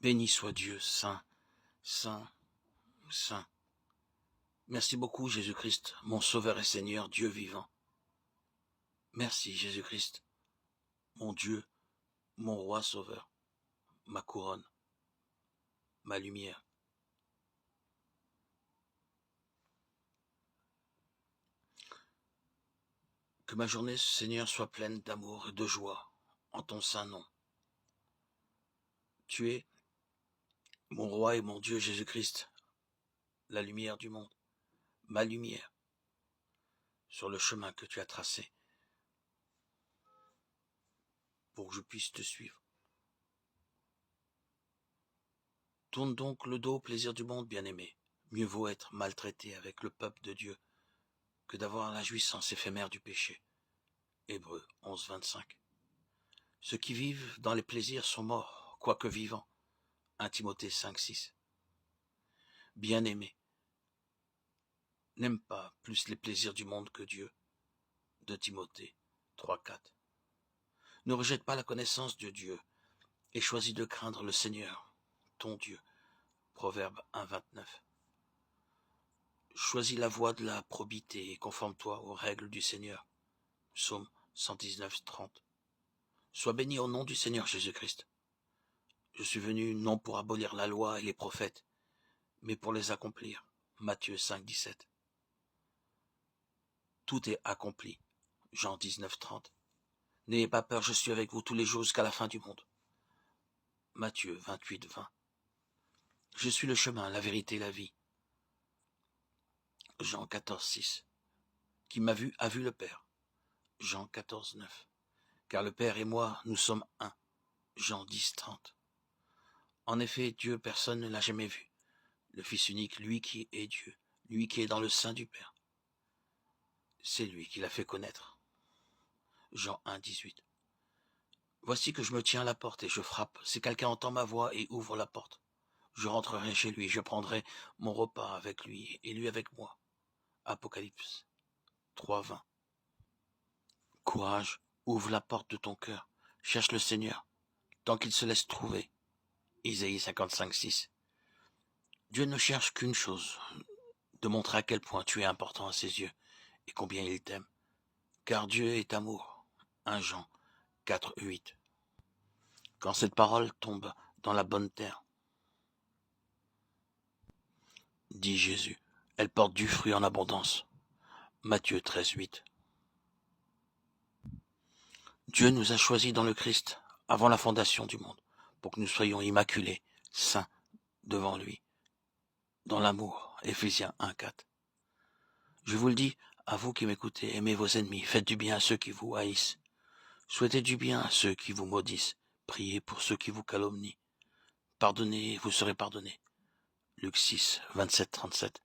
Béni soit Dieu, saint, saint, saint. Merci beaucoup Jésus-Christ, mon Sauveur et Seigneur, Dieu vivant. Merci Jésus-Christ, mon Dieu, mon Roi Sauveur, ma couronne, ma lumière. Que ma journée, Seigneur, soit pleine d'amour et de joie en ton saint nom. Tu es mon Roi et mon Dieu Jésus-Christ, la lumière du monde, ma lumière, sur le chemin que tu as tracé, pour que je puisse te suivre. Tourne donc le dos au plaisir du monde, bien-aimé. Mieux vaut être maltraité avec le peuple de Dieu que d'avoir la jouissance éphémère du péché. Hébreux 11, 25. Ceux qui vivent dans les plaisirs sont morts, quoique vivants. 1 Timothée 5, 6. Bien-aimé, n'aime pas plus les plaisirs du monde que Dieu. 2 Timothée 3, 4. Ne rejette pas la connaissance de Dieu et choisis de craindre le Seigneur, ton Dieu. Proverbe 1, 29. Choisis la voie de la probité et conforme-toi aux règles du Seigneur. Psaume 119, 30. Sois béni au nom du Seigneur Jésus-Christ. Je suis venu non pour abolir la loi et les prophètes, mais pour les accomplir. Matthieu 5, 17. Tout est accompli. Jean 19, 30. N'ayez pas peur, je suis avec vous tous les jours jusqu'à la fin du monde. Matthieu 28, 20. Je suis le chemin, la vérité et la vie. Jean 14, 6. Qui m'a vu a vu le Père. Jean 14, 9. Car le Père et moi, nous sommes un. Jean 10, 30. En effet, Dieu, personne ne l'a jamais vu. Le Fils unique, lui qui est Dieu, lui qui est dans le sein du Père. C'est lui qui l'a fait connaître. Jean 1, 18. Voici que je me tiens à la porte et je frappe. Si quelqu'un entend ma voix et ouvre la porte, je rentrerai chez lui, je prendrai mon repas avec lui et lui avec moi. Apocalypse 3, 20. Courage, ouvre la porte de ton cœur, cherche le Seigneur, tant qu'il se laisse trouver. Isaïe 55, 6. Dieu ne cherche qu'une chose, de montrer à quel point tu es important à ses yeux et combien il t'aime. Car Dieu est amour. 1 Jean 4, 8. Quand cette parole tombe dans la bonne terre, dit Jésus, elle porte du fruit en abondance. Matthieu 13, 8. Dieu nous a choisis dans le Christ avant la fondation du monde pour que nous soyons immaculés, saints devant lui, dans l'amour. Éphésiens 1, 4. Je vous le dis, à vous qui m'écoutez, aimez vos ennemis, faites du bien à ceux qui vous haïssent, souhaitez du bien à ceux qui vous maudissent, priez pour ceux qui vous calomnient, pardonnez et vous serez pardonnés. Luc 6, 27, 37.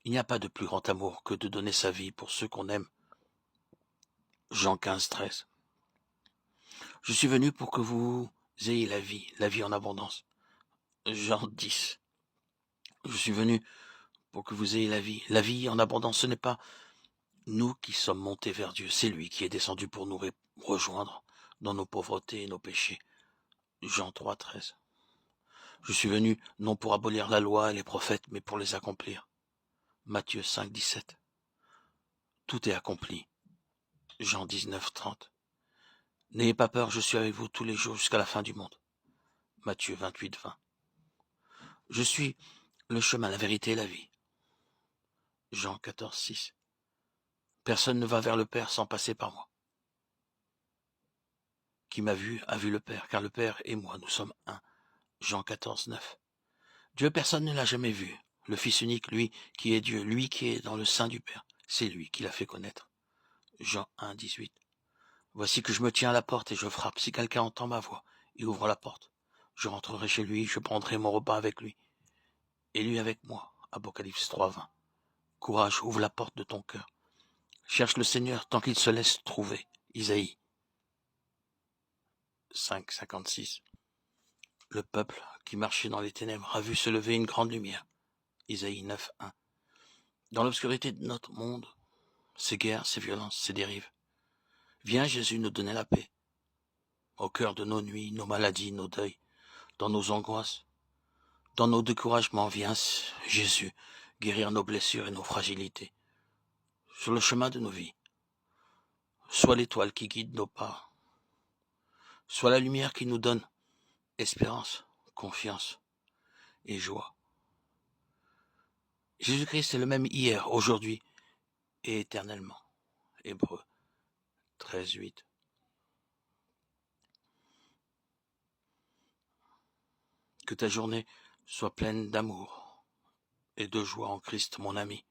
Il n'y a pas de plus grand amour que de donner sa vie pour ceux qu'on aime. Jean 15, 13. Je suis venu pour que vous ayez la vie en abondance. Jean 10. Je suis venu pour que vous ayez la vie en abondance. Ce n'est pas nous qui sommes montés vers Dieu, c'est lui qui est descendu pour nous rejoindre dans nos pauvretés et nos péchés. Jean 3, 13. Je suis venu non pour abolir la loi et les prophètes, mais pour les accomplir. Matthieu 5, 17. Tout est accompli. Jean 19, 30. N'ayez pas peur, je suis avec vous tous les jours jusqu'à la fin du monde. Matthieu 28, 20. Je suis le chemin, la vérité et la vie. Jean 14, 6. Personne ne va vers le Père sans passer par moi. Qui m'a vu a vu le Père, car le Père et moi, nous sommes un. Jean 14, 9. Dieu, personne ne l'a jamais vu. Le Fils unique, lui qui est Dieu, lui qui est dans le sein du Père, c'est lui qui l'a fait connaître. Jean 1, 18. Voici que je me tiens à la porte et je frappe. Si quelqu'un entend ma voix, il ouvre la porte. Je rentrerai chez lui, je prendrai mon repas avec lui. Et lui avec moi. Apocalypse 3, 20. Courage, ouvre la porte de ton cœur. Cherche le Seigneur tant qu'il se laisse trouver. Isaïe 5, 56. Le peuple qui marchait dans les ténèbres a vu se lever une grande lumière. Isaïe 9, 1. Dans l'obscurité de notre monde, ces guerres, ces violences, ces dérives. Viens Jésus nous donner la paix. Au cœur de nos nuits, nos maladies, nos deuils, dans nos angoisses, dans nos découragements. Viens, Jésus, guérir nos blessures et nos fragilités. Sur le chemin de nos vies, sois l'étoile qui guide nos pas, sois la lumière qui nous donne espérance, confiance et joie. Jésus-Christ est le même hier, aujourd'hui et éternellement. Hébreux 13:8. Que ta journée soit pleine d'amour et de joie en Christ, mon ami.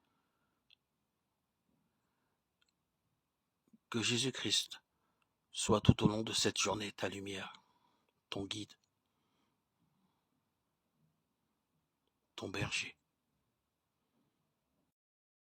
Que Jésus-Christ soit tout au long de cette journée ta lumière, ton guide, ton berger.